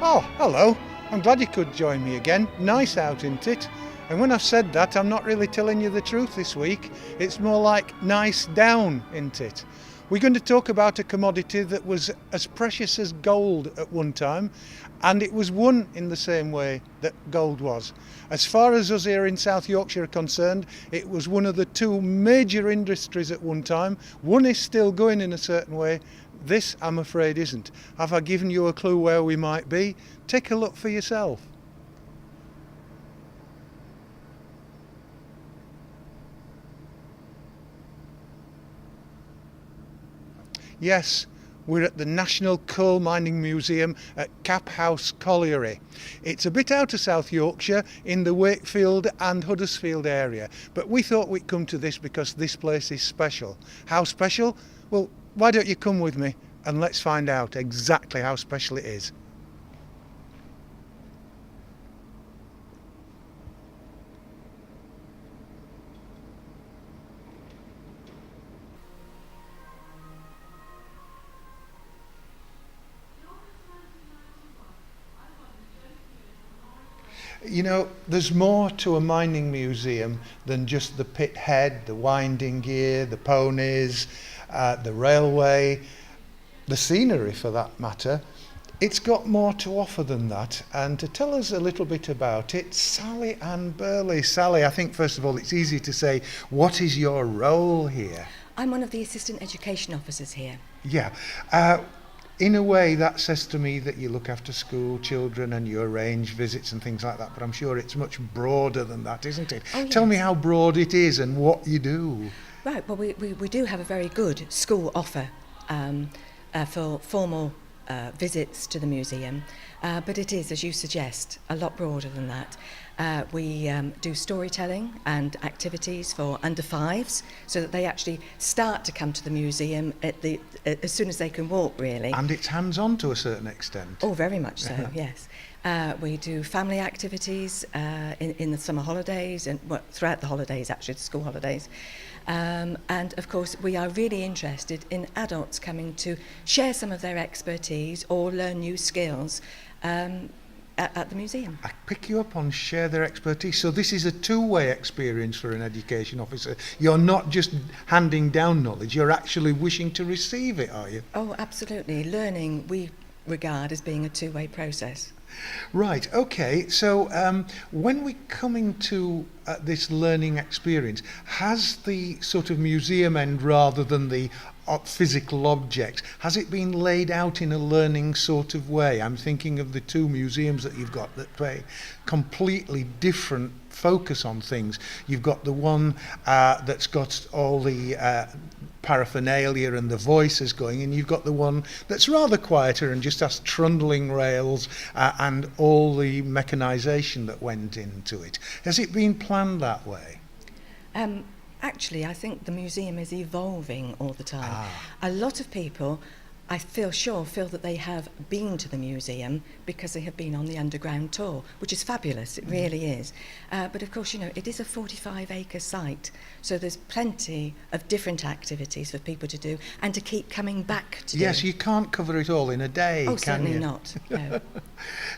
Oh, hello. I'm glad you could join me again. Nice out, isn't it? And when I've said that, I'm not really telling you the truth this week. It's more like nice down, isn't it? We're going to talk about a commodity that was as precious as gold at one time, and it was won in the same way that gold was. As far as us here in South Yorkshire are concerned, it was one of the two major industries at one time. One is still going in a certain way. This, I'm afraid, isn't. Have I given you a clue where we might be? Take a look for yourself. Yes, we're at the National Coal Mining Museum at Cap House Colliery. It's a bit out of South Yorkshire in the Wakefield and Huddersfield area, but we thought we'd come to this because this place is special. How special? Well, why don't you come with me and let's find out exactly how special it is. You know, there's more to a mining museum than just the pit head, the winding gear, the ponies, the railway, the scenery for that matter. It's got more to offer than that, and to tell us a little bit about it, Sally Ann Burley. Sally, I think first of all it's easy to say, what is your role here? I'm one of the assistant education officers here. Yeah. In a way, that says to me that you look after school children and you arrange visits and things like that, but I'm sure it's much broader than that, isn't it? Oh, yes. Tell me how broad it is and what you do. Right, well, we do have a very good school offer for formal visits to the museum, but it is, as you suggest, a lot broader than that. We do storytelling and activities for under fives so that they actually start to come to the museum as soon as they can walk, really. And it's hands-on to a certain extent. Oh, very much so, yes. We do family activities in the summer holidays and throughout the holidays, actually, the school holidays. And of course, we are really interested in adults coming to share some of their expertise or learn new skills at the museum. I pick you up on share their expertise. So this is a two-way experience for an education officer. You're not just handing down knowledge, you're actually wishing to receive it, are you? Oh, absolutely. Learning we regard as being a two-way process. Right, okay. So when we're coming to this learning experience, has the sort of museum end rather than the physical objects, has it been laid out in a learning sort of way? I'm thinking of the two museums that you've got that play completely different focus on things. You've got the one that's got all the paraphernalia and the voices going, and you've got the one that's rather quieter and just has trundling rails and all the mechanisation that went into it. Has it been planned that way? Actually, I think the museum is evolving all the time. A lot of people, I feel that they have been to the museum because they have been on the underground tour, which is fabulous, it really is. But of course, you know, it is a 45-acre site, so there's plenty of different activities for people to do and to keep coming back to do. Yes, you can't cover it all in a day, Oh, can certainly you? not, no.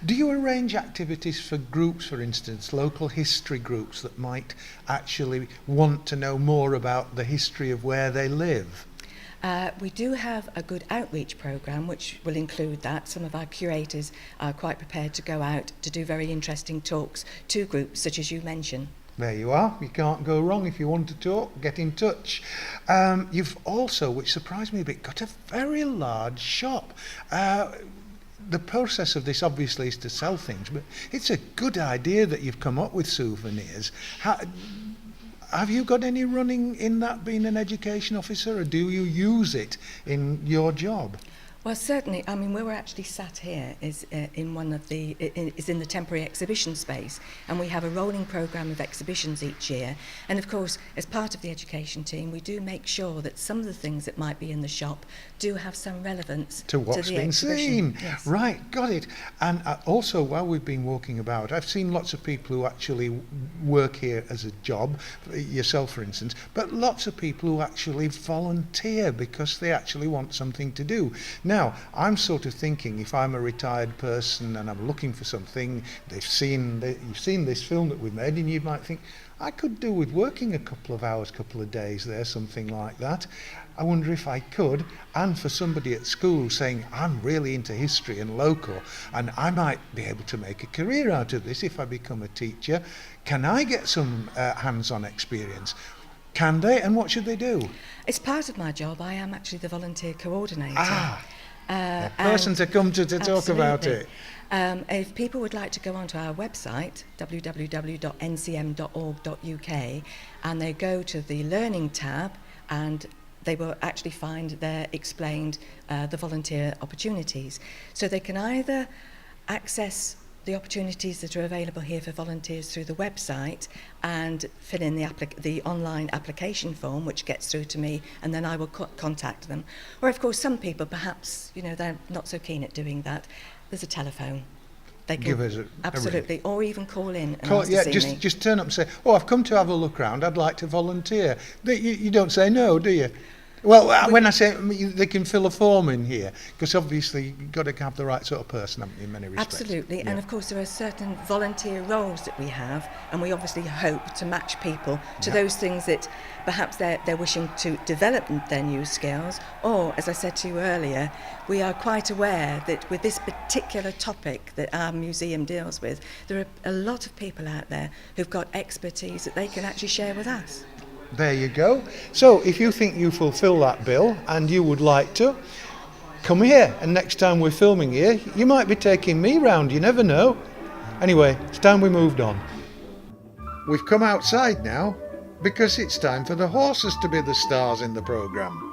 Do you arrange activities for groups, for instance, local history groups that might actually want to know more about the history of where they live? We do have a good outreach programme which will include that. Some of our curators are quite prepared to go out to do very interesting talks to groups such as you mentioned. There you are. You can't go wrong. If you want to talk, get in touch. You've also, which surprised me a bit, got a very large shop. The process of this obviously is to sell things, but it's a good idea that you've come up with souvenirs. have you got any running in that, being an education officer, or do you use it in your job? Well, certainly. I mean, where we're actually sat here is in one of the is in the temporary exhibition space, and we have a rolling programme of exhibitions each year. And of course, as part of the education team, we do make sure that some of the things that might be in the shop do have some relevance To what's the been exhibition. seen. Yes. Right, got it. And also, while we've been walking about, I've seen lots of people who actually work here as a job, yourself for instance, but lots of people who actually volunteer because they actually want something to do. Now, I'm sort of thinking, if I'm a retired person and I'm looking for something, you've seen this film that we made, and you might think, I could do with working a couple of hours, couple of days there, something like that. I wonder if I could. And for somebody at school saying, I'm really into history and local, and I might be able to make a career out of this if I become a teacher, can I get some hands-on experience? Can they, and what should they do? It's part of my job. I am actually the volunteer coordinator. The person to come to talk about it. If people would like to go onto our website, www.ncm.org.uk, and they go to the Learning tab, and they will actually find there explained the volunteer opportunities. So they can either access the opportunities that are available here for volunteers through the website and fill in the online application form, which gets through to me, and then I will contact them. Or of course, some people perhaps, they're not so keen at doing that. There's a telephone. They can give us absolutely, or even call in and call, ask yeah, to see me. just turn up and say, oh, I've come to have a look round, I'd like to volunteer. You don't say no, do you? Well, when I say they can fill a form in here, because obviously you've got to have the right sort of person, haven't you, in many respects. Absolutely, Yeah. and of course there are certain volunteer roles that we have, and we obviously hope to match people to those things that perhaps they're wishing to develop their new skills, or, as I said to you earlier, we are quite aware that with this particular topic that our museum deals with, there are a lot of people out there who've got expertise that they can actually share with us. There you go. So if you think you fulfil that bill and you would like to, come here, and next time we're filming here, you might be taking me round, you never know. Anyway, it's time we moved on. We've come outside now because it's time for the horses to be the stars in the programme.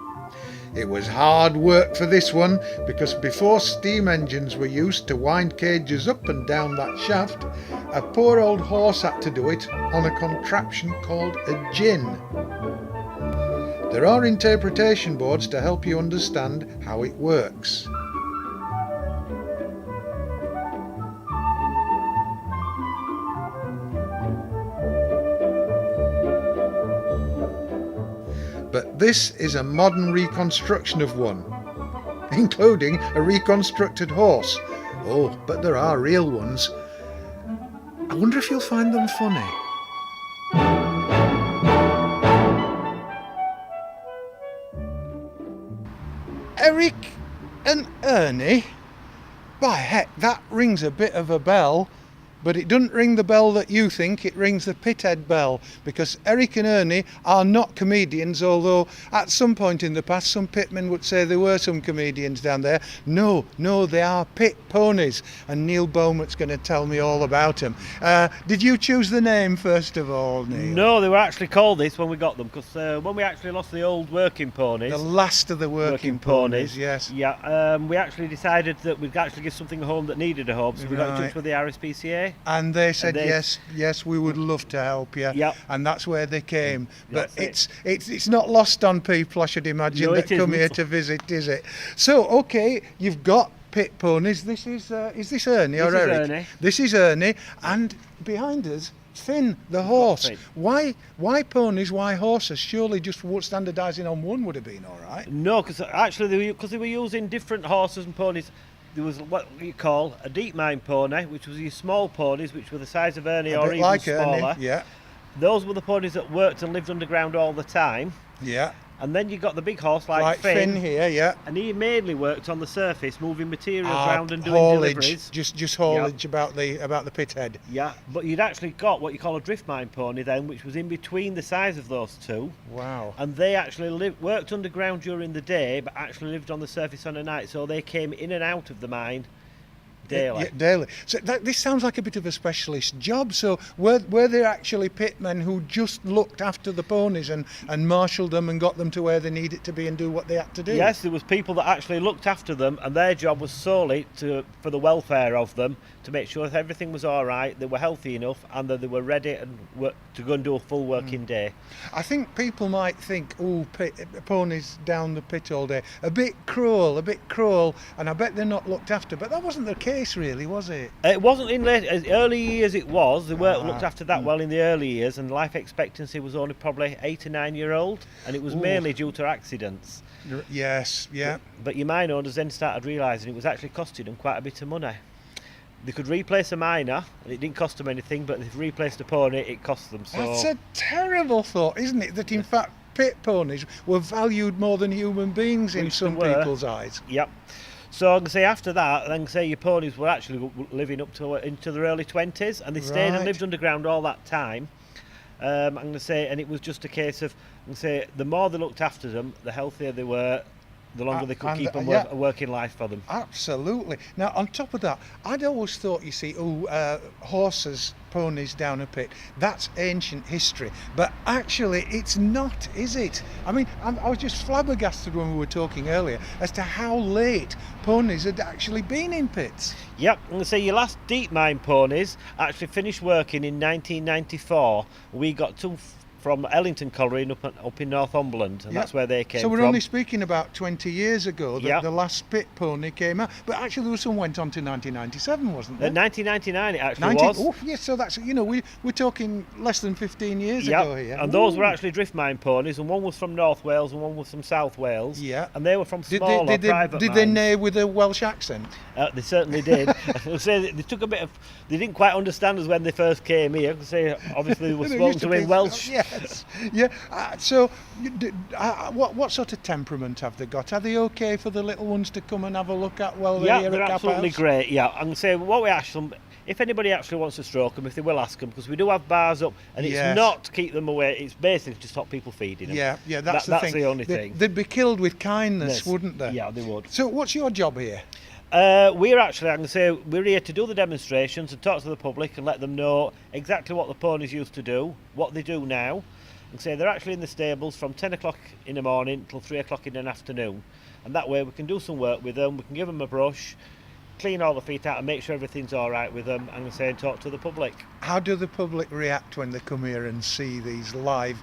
It was hard work for this one, because before steam engines were used to wind cages up and down that shaft, a poor old horse had to do it on a contraption called a gin. There are interpretation boards to help you understand how it works. But this is a modern reconstruction of one, including a reconstructed horse. Oh, but there are real ones. I wonder if you'll find them funny. Eric and Ernie? By heck, that rings a bit of a bell. But it doesn't ring the bell that you think, it rings the pithead bell, because Eric and Ernie are not comedians, although at some point in the past some pitmen would say there were some comedians down there. No, they are pit ponies, and Neil Beaumont's going to tell me all about them. Did you choose the name first of all, Neil? No, they were actually called this when we got them, because when we actually lost the old working ponies, The last of the working ponies, yes. Yeah, we actually decided that we'd actually give something a home that needed a home, so we got in touch with the RSPCA. And they said, And yes, we would love to help you. Yep. And that's where they came. But That's it's not lost on people, I should imagine, No, that it come isn't. here to visit, is it? So, okay, you've got pit ponies. This is this Ernie or This is Eric? Ernie. This is Ernie. And behind us, Finn, the horse. Finn. Why ponies, why horses? Surely just standardising on one would have been all right. No, because actually they were using different horses and ponies. There was what you call a deep mine pony, which was your small ponies, which were the size of Ernie A or bit even like smaller. Ernie, yeah. Those were the ponies that worked and lived underground all the time. Yeah. And then you got the big horse like Like Finn here, yeah. and he mainly worked on the surface, moving materials around and doing haulage, deliveries. just haulage about the pit head. Yeah, but you'd actually got what you call a drift mine pony then, which was in between the size of those two. Wow. And they actually worked underground during the day, but actually lived on the surface on the night. So they came in and out of the mine daily. Yeah, daily. So this sounds like a bit of a specialist job. So were there actually pitmen who just looked after the ponies and marshalled them and got them to where they needed to be and do what they had to do? Yes, there was people that actually looked after them, and their job was solely for the welfare of them, to make sure that everything was all right, they were healthy enough, and that they were ready to go and do a full working day. I think people might think, oh, ponies down the pit all day, a bit cruel, and I bet they're not looked after. But that wasn't the case, really, was it? It wasn't in as early years. It was. They weren't looked after that well in the early years, and life expectancy was only probably 8 or 9 year old, and it was mainly due to accidents. Yes, yeah. But your mine owners then started realising it was actually costing them quite a bit of money. They could replace a miner, and it didn't cost them anything, but if they've replaced a pony, it costs them. So That's a terrible thought, isn't it? That in fact pit ponies were valued more than human beings in some people's eyes. Yep. So I'm going to say after that, then say your ponies were actually living up to into their early 20s, and they stayed and lived underground all that time. I'm going to say, and it was just a case of, I'm going to say, the more they looked after them, the healthier they were, the longer they could keep them a working life for them. Absolutely. Now, on top of that, I'd always thought, you see, horses, ponies down a pit, that's ancient history. But actually, it's not, is it? I mean, I was just flabbergasted when we were talking earlier as to how late ponies had actually been in pits. Yep, I'm going to say your last deep mine ponies actually finished working in 1994. We got two from Ellington Colliery up in Northumberland, and that's where they came from. So we're only speaking about 20 years ago that the last pit pony came out. But actually there was some went on to 1997, wasn't there? 1999 it actually was. Oh, yes, so that's, we're talking less than 15 years ago here. And those were actually drift mine ponies, and one was from North Wales and one was from South Wales. Yeah. And they were from smaller private mines. Did they neigh with a Welsh accent? They certainly did. Say they took a bit of. They didn't quite understand us when they first came here. Say obviously they were spoken to in Welsh. Yes, yeah. So, what sort of temperament have they got? Are they okay for the little ones to come and have a look at while they're here they're at absolutely Cap House? great. Yeah, I'm going to say what we ask them. If anybody actually wants to stroke them, if they will ask them, because we do have bars up, and it's not to keep them away. It's basically to stop people feeding them. Yeah, that's the thing. That's the only thing. They'd be killed with kindness, wouldn't they? Yeah, they would. So, what's your job here? We're actually, I'm going to say, we're here to do the demonstrations and talk to the public and let them know exactly what the ponies used to do, what they do now. And say they're actually in the stables from 10 o'clock in the morning till 3 o'clock in the afternoon. And that way we can do some work with them, we can give them a brush, clean all the feet out and make sure everything's all right with them, and say and talk to the public. How do the public react when they come here and see these live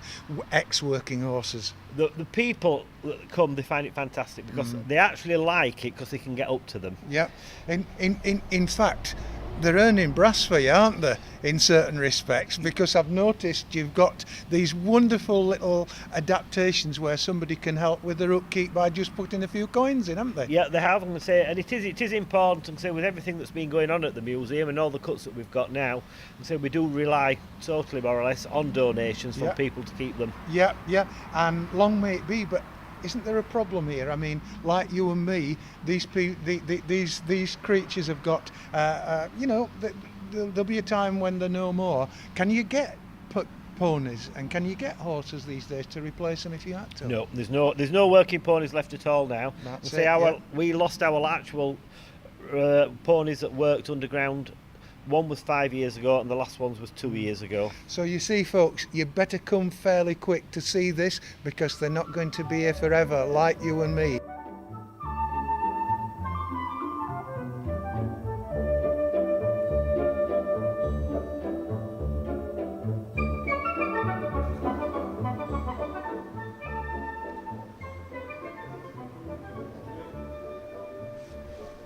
ex-working horses? The people that come, they find it fantastic because they actually like it because they can get up to them. Yeah, in fact, they're earning brass for you, aren't they, in certain respects? Because I've noticed you've got these wonderful little adaptations where somebody can help with their upkeep by just putting a few coins in, haven't they? Yeah, they have, I'm going to say, and it is important, and say with everything that's been going on at the museum and all the cuts that we've got now, and say we do rely totally more or less on donations from people to keep them. Yeah, and long may it be, but isn't there a problem here? I mean, like you and me, these creatures have got, there'll be a time when they're no more. Can you get ponies and can you get horses these days to replace them if you had to? No, there's no working ponies left at all now. We lost our actual ponies that worked underground. One was 5 years ago and the last one was 2 years ago. So you see, folks, you better come fairly quick to see this because they're not going to be here forever like you and me.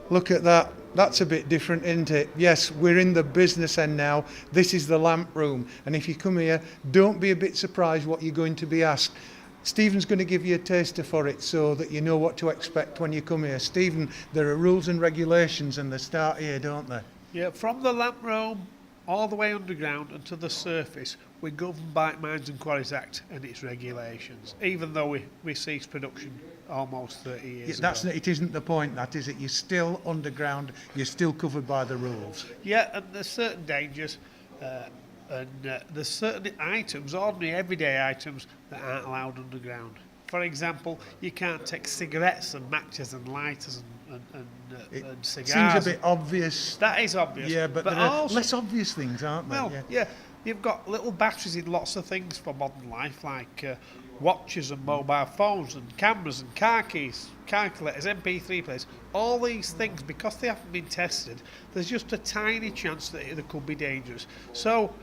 Look at that. That's a bit different, isn't it? Yes, we're in the business end now. This is the lamp room. And if you come here, don't be a bit surprised what you're going to be asked. Stephen's going to give you a taster for it so that you know what to expect when you come here. Stephen, there are rules and regulations and they start here, don't they? Yeah, from the lamp room all the way underground and to the surface, we're governed by Mines and Quarries Act and its regulations, even though we ceased production almost 30 years ago. It isn't the point, that is it? You're still underground, you're still covered by the rules. Yeah, and there's certain dangers and there's certain items, ordinary everyday items, that aren't allowed underground. For example, you can't take cigarettes and matches and lighters and and cigars. Seems a bit obvious. That is obvious. Yeah, but there are also, less obvious things, aren't there? well, yeah, you've got little batteries in lots of things for modern life, like watches and mobile phones and cameras and car keys, calculators, MP3 players. All these things, because they haven't been tested, there's just a tiny chance that they could be dangerous. So,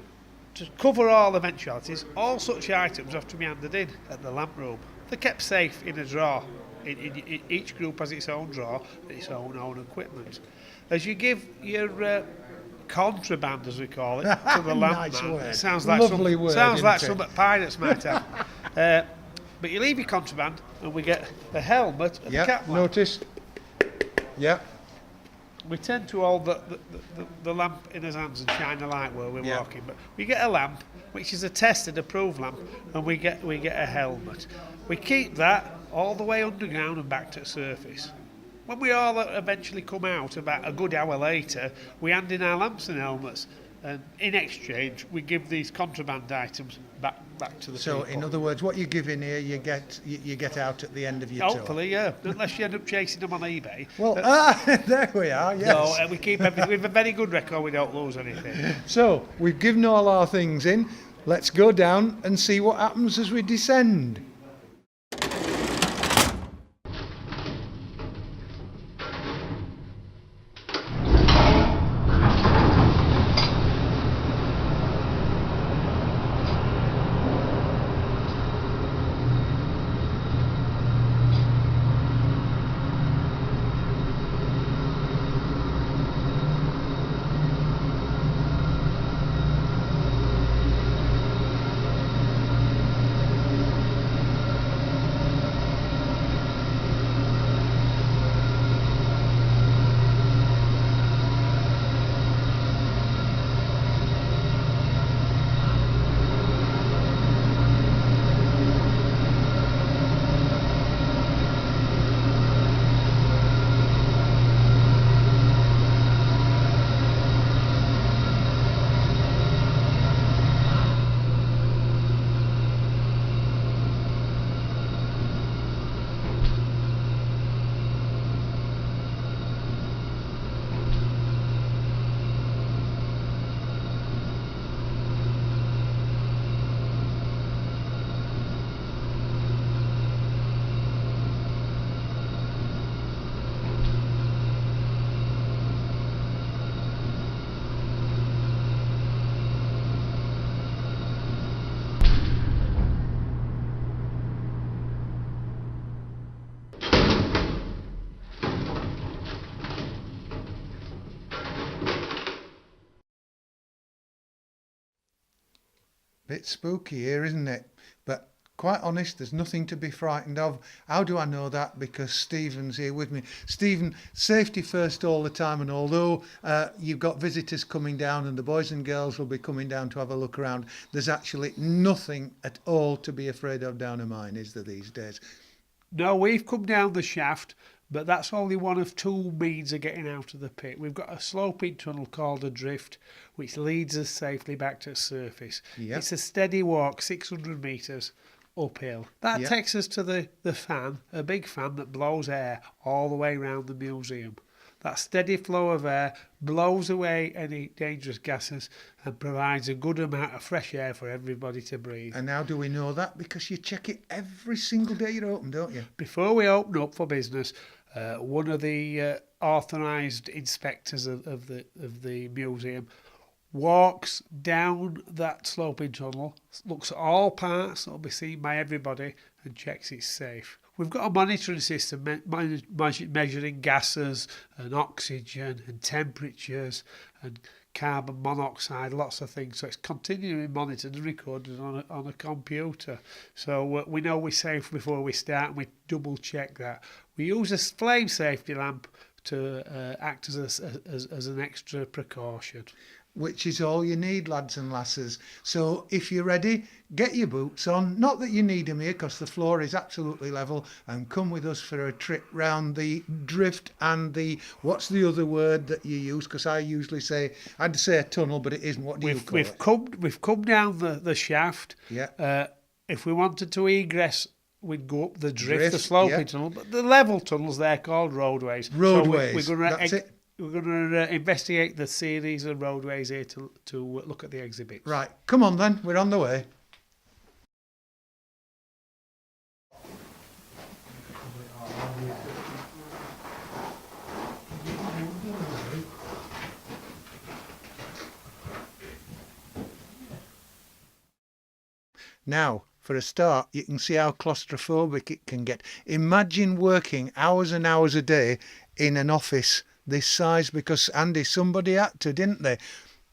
to cover all eventualities, all such items have to be handed in at the lamp room. They're kept safe in a drawer. Each group has its own drawer, its own equipment. As you give your contraband, as we call it, to the lamp Nice man, word. it sounds like Lovely word, sounds like isn't it? something pirates might have. But you leave your contraband, and we get a helmet and a cap lamp. Notice. Yeah. We tend to hold the lamp in his hands and shine the light where we're Yeah. walking. But we get a lamp, which is a tested, approved lamp, and we get a helmet. We keep that all the way underground and back to the surface. When we all eventually come out, about a good hour later, we hand in our lamps and helmets, and in exchange, we give these contraband items back to the So, people. in other words, what you give in here, you get out at the end of your tour. Hopefully, yeah. Unless you end up chasing them on eBay. Well, there we are. Yes. No, we keep everything. We have a very good record. We don't lose anything. So we've given all our things in. Let's go down and see what happens as we descend. Bit spooky here, isn't it? But quite honest, there's nothing to be frightened of. How do I know that? Because Stephen's here with me. Stephen, safety first all the time, and although you've got visitors coming down and the boys and girls will be coming down to have a look around, there's actually nothing at all to be afraid of down a mine, is there, these days? No, we've come down the shaft, but that's only one of two means of getting out of the pit. We've got a sloping tunnel called a drift, which leads us safely back to the surface. Yep. It's a steady walk, 600 metres uphill. That Yep. takes us to the fan, a big fan that blows air all the way around the museum. That steady flow of air blows away any dangerous gases and provides a good amount of fresh air for everybody to breathe. And how do we know that? Because you check it every single day you're open, don't you? Before we open up for business, one of the authorised inspectors of the museum walks down that sloping tunnel, looks at all parts that'll be seen by everybody, and checks it's safe. We've got a monitoring system measuring gases and oxygen and temperatures and carbon monoxide, lots of things. So it's continually monitored and recorded on a computer. So we know we're safe before we start, and we double check that. We use a flame safety lamp to act as an extra precaution. Which is all you need, lads and lasses. So if you're ready, get your boots on. Not that you need them here, because the floor is absolutely level, and come with us for a trip round the drift and the, what's the other word that you use? Because I usually say, I'd say a tunnel, but it isn't. What do you call it? We've come down the shaft. Yeah. If we wanted to egress we'd go up the drift, the Drift, sloping yeah. tunnel, but the level tunnels, they're called roadways. Roadways, So we're that's it. going to investigate the series of roadways here to look at the exhibits. Right, come on then, we're on the way. Now, for a start, you can see how claustrophobic it can get. Imagine working hours and hours a day in an office this size, because, Andy, somebody had to, didn't they?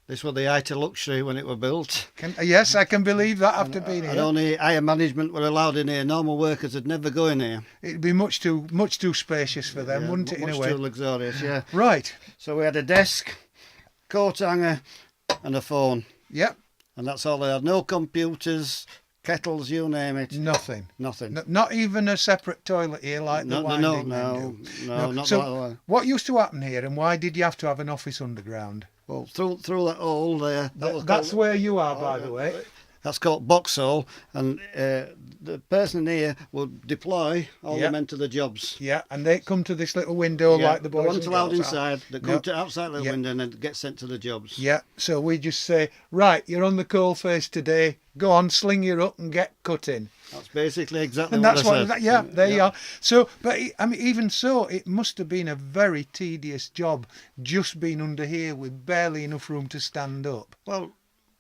This was the height of luxury when it was built. Yes, I can believe that after being And here. only higher management were allowed in here. Normal workers would never go in here. It'd be much too spacious for them, Yeah, wouldn't it, in a much way? too luxurious, yeah. Right, So we had a desk, coat hanger and a phone. yep, And that's all they had. No computers, kettles, you name it. nothing. Nothing. Not even a separate toilet here like the No, winding men no, do. not So, that way. what used to happen here, and why did you have to have an office underground? Well, through that hole there. That's where you are, by the way. That's called box hole, and the person in here will deploy all Yeah. the men to the jobs. Yeah, and they come to this little window Yeah, like the boys ones and allowed girls are. inside, they come No. to outside the Yeah. window and then get sent to the jobs. Yeah, so we just say, right, you're on the coal face today. Go on, sling your up and get cutting. That's basically exactly And what that's I what, said. yeah, there you are. So, but I mean, even so, it must have been a very tedious job just being under here with barely enough room to stand up. Well,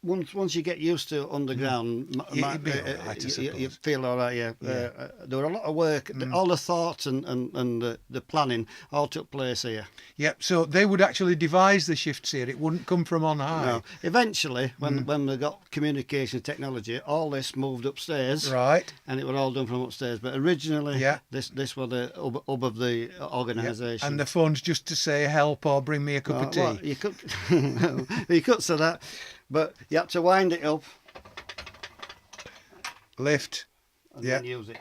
once you get used to underground, You'd be all right, I you suppose. feel all right. Yeah, there were a lot of work. All the thoughts and the planning all took place here. Yep, so they would actually devise the shifts here. It wouldn't come from on high. Now, eventually, when we got communication technology, all this moved upstairs, Right. and it was all done from upstairs. But originally, Yeah. this was the hub of the organisation. And the phone's just to say help or bring me a cup of tea. Well, you could you could say that, but you had to wind it up Lift. and Yeah. then use it.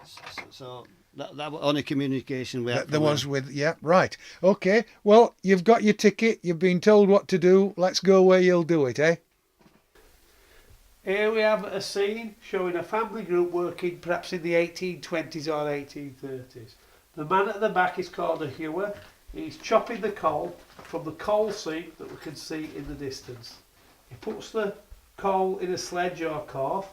So that was only communication we had. There from was them. with, yeah, right. Okay, well, you've got your ticket. You've been told what to do. Let's go where you'll do it, eh? Here we have a scene showing a family group working perhaps in the 1820s or 1830s. The man at the back is called a hewer. He's chopping the coal from the coal seam that we can see in the distance. He puts the coal in a sledge or corf,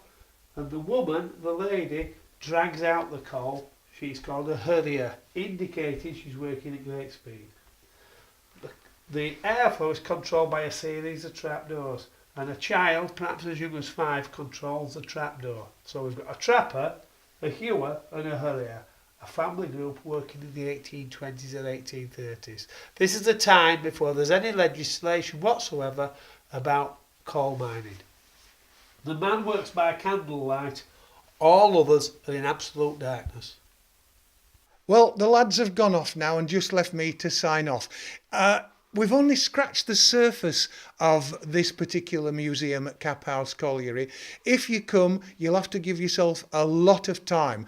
and the woman, the lady, drags out the coal. She's called a hurrier, indicating she's working at great speed. The airflow is controlled by a series of trapdoors, and a child, perhaps as young as 5, controls the trapdoor. So we've got a trapper, a hewer and a hurrier, a family group working in the 1820s and 1830s. This is a time before there's any legislation whatsoever about coal mining. The man works by candlelight, all others are in absolute darkness. Well, the lads have gone off now and just left me to sign off. We've only scratched the surface of this particular museum at Cap House Colliery. If you come, you'll have to give yourself a lot of time.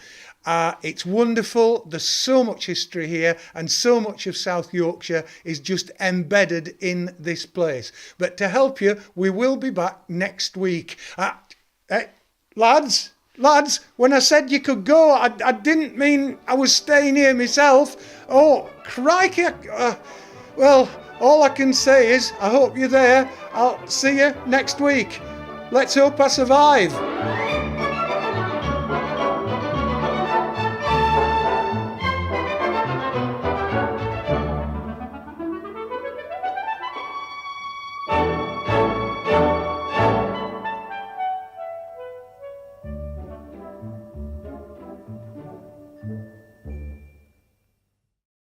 It's wonderful. There's so much history here, and so much of South Yorkshire is just embedded in this place. But to help you, we will be back next week. Lads, when I said you could go, I didn't mean I was staying here myself. Oh, crikey. Well, all I can say is I hope you're there. I'll see you next week. Let's hope I survive.